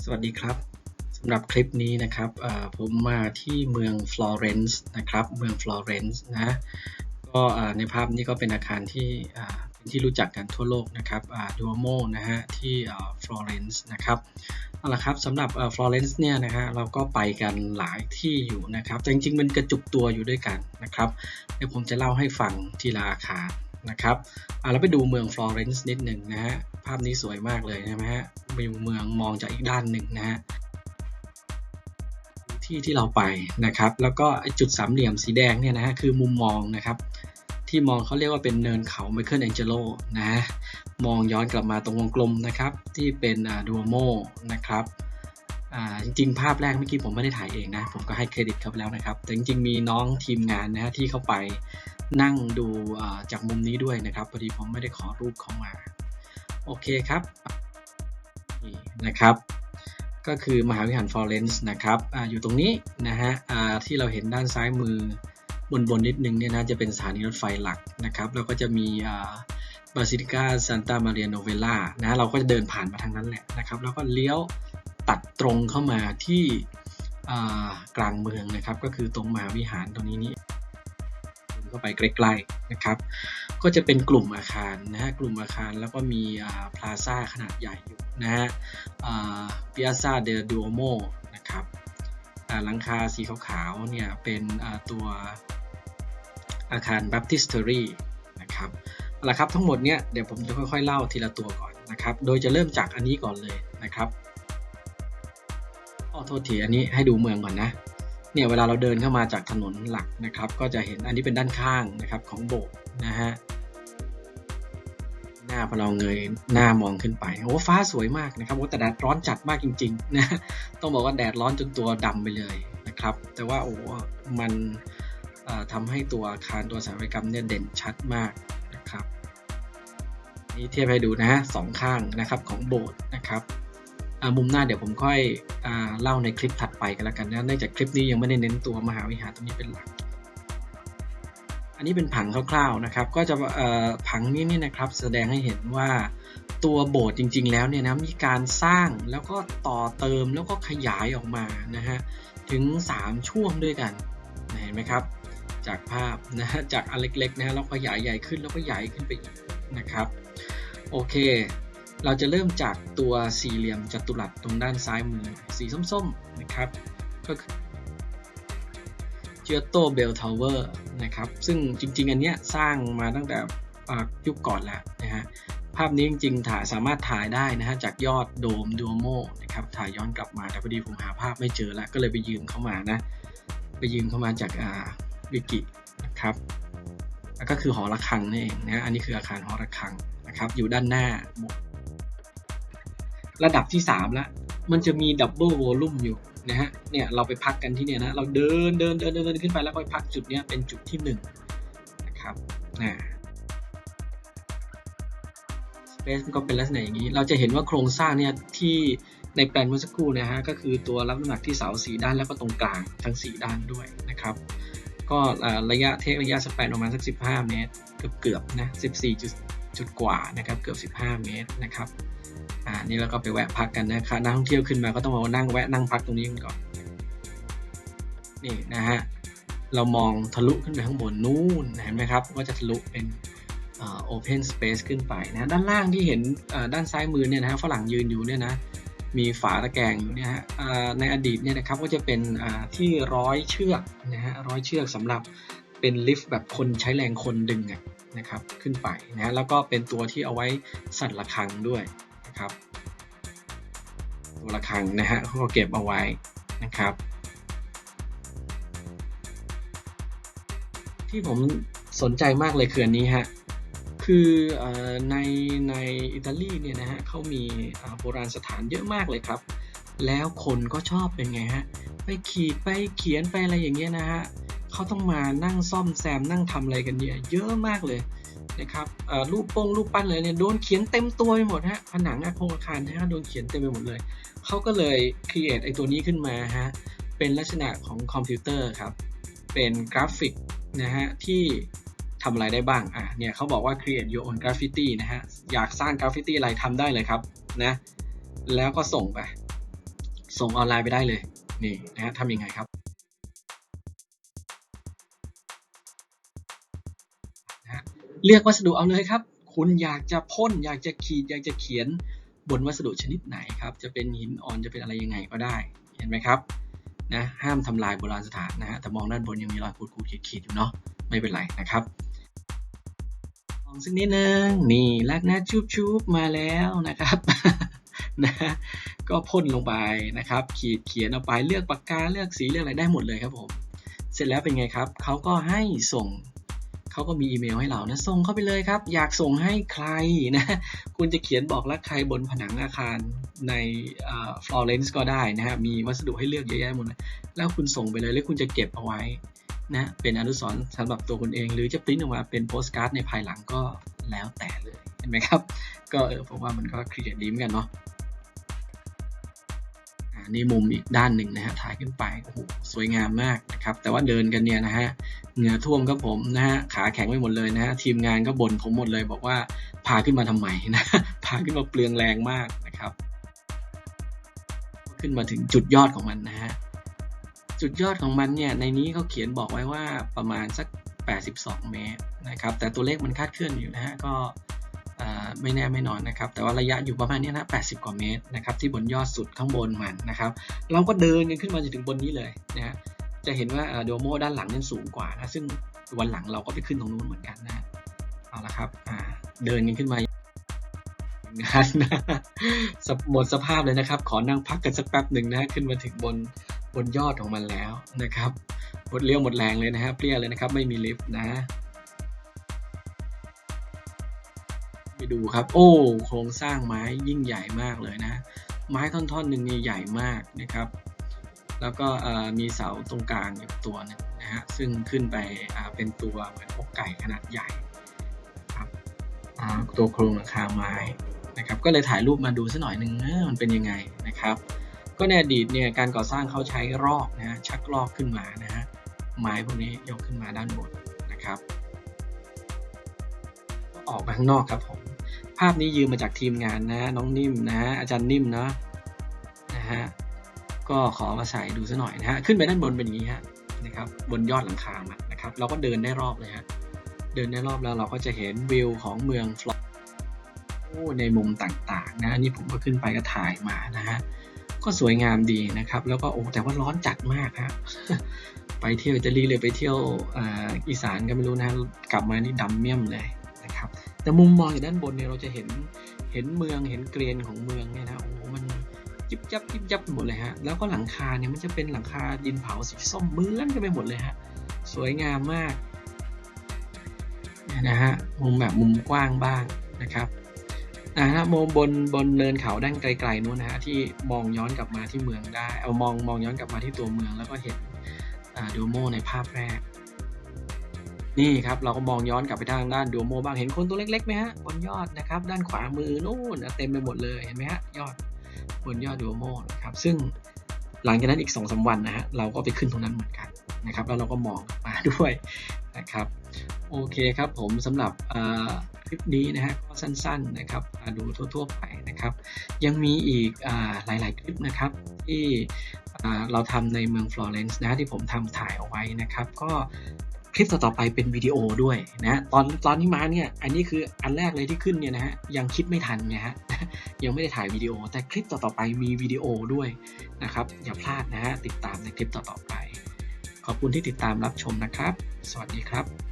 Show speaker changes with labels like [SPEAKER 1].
[SPEAKER 1] สวัสดีครับสำหรับคลิปนี้นะครับผมมาที่เมืองฟลอเรนซ์นะครับเมืองฟลอเรนซ์นะก็ในภาพนี้ก็เป็นอาคารที่เป็นที่รู้จักกันทั่วโลกนะครับดูโมนะฮะที่ฟลอเรนซ์นะครับเอาละครับสำหรับฟลอเรนซ์เนี่ยนะฮะเราก็ไปกันหลายที่อยู่นะครับแต่จริงๆมันกระจุกตัวอยู่ด้วยกันนะครับเดี๋ยวผมจะเล่าให้ฟังทีละอาคารนะครับเราไปดูเมืองฟลอเรนซ์นิดหนึ่งนะฮะภาพนี้สวยมากเลยใช่ไหมฮะวิวเมืองมองจากอีกด้านหนึ่งนะฮะที่เราไปนะครับแล้วก็จุดสามเหลี่ยมสีแดงเนี่ยนะฮะคือมุมมองนะครับที่มองเขาเรียกว่าเป็นเนินเขาไมเคิลแองเจโลนะมองย้อนกลับมาตรงวงกลมนะครับที่เป็นดูโมนะครับจริงๆภาพแรกเมื่อกี้ผมไม่ได้ถ่ายเองนะผมก็ให้เครดิตเขาไปแล้วนะครับแต่จริงๆมีน้องทีมงานนะฮะที่เขาไปนั่งดูจากมุมนี้ด้วยนะครับพอดีผมไม่ได้ขอรูปเขามาโอเคครับนี่นะครับก็คือมหาวิหารฟลอเรนซ์นะครับอยู่ตรงนี้นะฮะที่เราเห็นด้านซ้ายมือบนนิดนึงเนี่ยนะจะเป็นสถานีรถไฟหลักนะครับแล้วก็จะมีบาซิลิก้าซันตามาเรียโนเวล่านะเราก็จะเดินผ่านมาทางนั้นแหละนะครับแล้วก็เลี้ยวตัดตรงเข้ามาที่กลางเมืองนะครับก็คือตรงมหาวิหารตรงนี้เข้าไปใกล้ๆนะครับก็จะเป็นกลุ่มอาคารนะฮะกลุ่มอาคารแล้วก็มีพลาซ่าขนาดใหญ่อยู่นะฮะPiazza del Duomo นะครับหลังคาสีขาวๆเนี่ยเป็นตัวอาคาร Baptistery นะครับเอาละครับทั้งหมดเนี่ยเดี๋ยวผมจะค่อยๆเล่าทีละตัวก่อนนะครับโดยจะเริ่มจากอันนี้ก่อนเลยนะครับโทษทีอันนี้ให้ดูเมืองก่อนนะเนี่ยเวลาเราเดินเข้ามาจากถนนหลักนะครับก็จะเห็นอันนี้เป็นด้านข้างนะครับของโบสถ์นะฮะหน้าพอเราเงยหน้ามองขึ้นไปโอ้ฟ้าสวยมากนะครับแต่แดดร้อนจัดมากจริงๆนะต้องบอกว่าแดดร้อนจนตัวดำไปเลยนะครับแต่ว่าโอ้มันทำให้ตัวอาคารตัวสถาปัตยกรรมเนี่ยเด่นชัดมากนะครับนี่เทียบให้ดูนะฮะสองข้างนะครับของโบสถ์นะครับมุมหน้าเดี๋ยวผมค่อยเล่าในคลิปถัดไปกันแล้วกันนะเนื่องจากคลิปนี้ยังไม่ได้เน้นตัวมหาวิหารตรงนี้เป็นหลักอันนี้เป็นผังคร่าวๆนะครับก็จะผังนี้นี่นะครับแสดงให้เห็นว่าตัวโบสถ์จริงๆแล้วเนี่ยนะมีการสร้างแล้วก็ต่อเติมแล้วก็ขยายออกมานะฮะถึง3ช่วงด้วยกันเห็นไหมครับจากภาพนะฮะจากอันเล็กๆนะแล้วขยายใหญ่ขึ้นแล้วก็ใหญ่ขึ้นไปอีกนะครับโอเคเราจะเริ่มจากตัวสี่เหลี่ยมจัตุรัสตรงด้านซ้ายมือสีส้มๆนะครับก็คือเจียโตเบลทาวเวอร์นะครับซึ่งจริงๆอันเนี้ยสร้างมาตั้งแต่ยุคก่อนแล้วนะฮะภาพนี้จริงๆสามารถถ่ายได้นะฮะจากยอดโดมดูโมนะครับถ่ายย้อนกลับมาแต่พอดีผมหาภาพไม่เจอแล้วก็เลยไปยืมเข้ามานะไปยืมเข้ามาจากวิกินะครับแล้วก็คือหอระฆังนี่เองนะอันนี้คืออาคารหอระฆังนะครับอยู่ด้านหน้าระดับที่3แล้วมันจะมีดับเบิลวอลลุ่มอยู่นะฮะเนี่ยเราไปพักกันที่เนี่ยนะเราเดินขึ้นไปแล้วก็ไปพักจุดนี้เป็นจุดที่1นะครับสเปซก็เป็นลักษณะอย่างนี้เราจะเห็นว่าโครงสร้างเนี่ยที่ในแปลนเมื่อสักครู่นะฮะก็คือตัวรับน้ำหนักที่เสา4ด้านแล้วก็ตรงกลางทั้ง4ด้านด้วยนะครับก็ระยะสแปนประมาณสัก15เมตรเกือบนะ14จุดกว่านะครับเกือบ15เมตรนะครับนี่เราก็ไปแวะพักกันนะครับนักท่องเที่ยวขึ้นมาก็ต้องมานั่งพักตรงนี้กันก่อนนี่นะฮะเรามองทะลุขึ้นไปข้างบนนู่นเห็นไหมครับว่าจะทะลุเป็นopen space ขึ้นไปนะด้านล่างที่เห็นด้านซ้ายมือเนี่ยนะฝรั่งยืนอยู่เนี่ยนะมีฝาตะแกรงอยู่เนี่ยฮะในอดีตเนี่ยนะครับก็จะเป็นที่ร้อยเชือกนะฮะร้อยเชือกสำหรับเป็นลิฟต์แบบคนใช้แรงคนดึงนะครับขึ้นไปนะแล้วก็เป็นตัวที่เอาไว้สั่นระฆังด้วยนะครับตัวระฆังนะฮะเขาก็เก็บเอาไว้นะครับที่ผมสนใจมากเลยคืออันนี้ฮะคือในอิตาลีเนี่ยนะฮะเขามีโบราณสถานเยอะมากเลยครับแล้วคนก็ชอบเป็นไงฮะไปขีดไปเขียนไปอะไรอย่างเงี้ยนะฮะเขาต้องมานั่งซ่อมแซมนั่งทำอะไรกันเนี่ยเยอะมากเลยนะครับรูปปั้นเลยเนี่ยโดนเขียนเต็มตัวไปหมดฮะผนังอาคารนะฮะโดนเขียนเต็มไปหมดเลยเขาก็เลยcreateไอ้ตัวนี้ขึ้นมาฮะเป็นลักษณะของคอมพิวเตอร์ครับเป็นกราฟิกนะฮะที่ทำอะไรได้บ้างเนี่ยเขาบอกว่า create your own graffiti นะฮะอยากสร้างกราฟฟิตี้อะไรทำได้เลยครับนะแล้วก็ส่งไป ส่งออนไลน์ไปได้เลยนี่นะฮะทำยังไงครับนะฮะเลือกวัสดุเอาเลยครับคุณอยากจะพ่นอยากจะขีดอยากจะเขียนบนวัสดุชนิดไหนครับจะเป็นหินอ่อนจะเป็นอะไรยังไงก็ได้เห็นไหมครับนะห้ามทำลายโบราณสถานนะฮะแต่มองด้านบนยังมีรอยขูดๆขีดๆอยู่เนาะไม่เป็นไรนะครับลองสักนิดนึงนี่ลักนะชุบๆมาแล้วนะครับนะก็พ่นลงไปนะครับขีดเขียนเอาไปเลือกปากกาเลือกสีเลือกอะไรได้หมดเลยครับผมเสร็จแล้วเป็นไงครับเขาก็ให้ส่งเขาก็มีอีเมลให้เรานะส่งเข้าไปเลยครับอยากส่งให้ใครนะคุณจะเขียนบอกรักใครบนผนังอาคารในFlorence ก็ได้นะฮะมีวัสดุให้เลือกเยอะแยะหมดเลยแล้วคุณส่งไปเลยแล้วคุณจะเก็บเอาไว้นะเป็นอนุสรณ์สำหรับตัวคุณเองหรือจะปริ้นออกมาเป็นโปสการ์ดในภายหลังก็แล้วแต่เลยเห็นไหมครับก็ผมว่ามันก็ครีเอทดีเหมือนกันเนาะนี่มุมอีกด้านหนึ่งนะฮะถ่ายขึ้นไปโอ้โหสวยงามมากนะครับแต่ว่าเดินกันเนี่ยนะฮะเหงื่อท่วมครับผมนะฮะขาแข็งไปหมดเลยนะฮะทีมงานก็บ่นผมหมดเลยบอกว่าพาขึ้นมาทำไมนะพาขึ้นมาเปลืองแรงมากนะครับขึ้นมาถึงจุดยอดของมันนะฮะจุดยอดของมันเนี่ยในนี้เขาเขียนบอกไว้ว่าประมาณสัก82เมตรนะครับแต่ตัวเลขมันคาดเคลื่อนอยู่นะฮะก็ไม่แน่ไม่นอนนะครับแต่ว่าระยะอยู่ประมาณนี้นะ80กว่าเมตรนะครับที่บนยอดสุดข้างบนมันนะครับเราก็เดินกันขึ้นมาจนถึงบนนี้เลยนะฮะจะเห็นว่าโดโมด้านหลังนั้นสูงกว่านะซึ่งวันหลังเราก็ไปขึ้นตรงนู้นเหมือนกันนะเอาละครับเดินกันขึ้นมางานนะหมดสภาพเลยนะครับขอนั่งพักกันสักแป๊บหนึ่งนะขึ้นมาถึงบนยอดของมันแล้วนะครับหมดเลี้ยวหมดแรงเลยนะฮะเปรี้ยเลยนะครับไม่มีลิฟต์นะไปดูครับโอ้โครงสร้างไม้ยิ่งใหญ่มากเลยนะไม้ท่อนๆหนึ่งนี่ใหญ่มากนะครับแล้วก็มีเสาตรงกลางอยู่ตัวนึงนะฮะซึ่งขึ้นไปเป็นตัวเหมือนอกไก่ขนาดใหญ่ครับตัวโครงหลังคาไม้นะครับก็เลยถ่ายรูปมาดูสักหน่อยหนึ่งมันเป็นยังไงนะครับก็ในอดีตเนี่ยการก่อสร้างเขาใช้รอกนะฮะชักรอกขึ้นมานะฮะไม้พวกนี้ยกขึ้นมาด้านบนนะครับออกมาข้างนอกครับผมภาพนี้ยืมมาจากทีมงานนะน้องนิ่มนะอาจารย์นิ่มนะฮะก็ขอมาใส่ดูซะหน่อยนะฮะขึ้นไปด้านบนเป็นอย่างนี้ฮะนะครับบนยอดหลังคามันนะครับเราก็เดินได้รอบเลยฮะเดินได้รอบแล้วเราก็จะเห็นวิวของเมืองฟลอเรนซ์ในมุมต่างๆนะนี่ผมก็ขึ้นไปก็ถ่ายมานะฮะก็สวยงามดีนะครับแล้วก็โอ้แต่ว่าร้อนจัดมากฮะไปเที่ยวอิตาลีเลยไปเที่ยวอีสานก็ไม่รู้นะกลับมานี่ดำเมี่ยมเลยนะครับแต่มุมมองจากด้านบนเนี่ยเราจะเห็นเมืองเห็นเกรียนของเมืองเนี่ยนะโอ้มันจิบจับหมดเลยฮะแล้วก็หลังคาเนี่ยมันจะเป็นหลังคาดินเผาสีส้มเหมือนกันไปหมดเลยฮะสวยงามมากนะฮะมุมกว้างบ้างนะครับมุมบนเนินเขาด้านไกลๆนู้นนะฮะที่มองย้อนกลับมาที่เมืองได้มองย้อนกลับมาที่ตัวเมืองแล้วก็เห็นดูโมในภาพแรกนี่ครับเราก็มองย้อนกลับไปทางด้านดูโมบ้างเห็นคนตัวเล็กๆไหมฮะบนยอดนะครับด้านขวามือนู่นเต็มไปหมดเลยเห็นไหมฮะยอดบนยอดดูโมนะครับซึ่งหลังจากนั้นอีก 2-3 วันนะฮะเราก็ไปขึ้นตรงนั้นเหมือนกันนะครับแล้วเราก็มองมาด้วยนะครับโอเคครับผมสำหรับคลิปนี้นะฮะก็สั้นๆนะครับดูทั่วๆไปนะครับยังมีอีกหลายๆคลิปนะครับที่เราทำในเมืองฟลอเรนซ์นะที่ผมทำถ่ายเอาไว้นะครับก็คลิปต่อๆไปเป็นวิดีโอด้วยนะตอนนี้มาเนี่ยอันนี้คืออันแรกเลยที่ขึ้นเนี่ยนะฮะยังคิดไม่ทันไงฮะยังไม่ได้ถ่ายวิดีโอแต่คลิปต่อๆไปมีวิดีโอด้วยนะครับอย่าพลาดนะฮะติดตามในคลิปต่อๆไปขอบคุณที่ติดตามรับชมนะครับสวัสดีครับ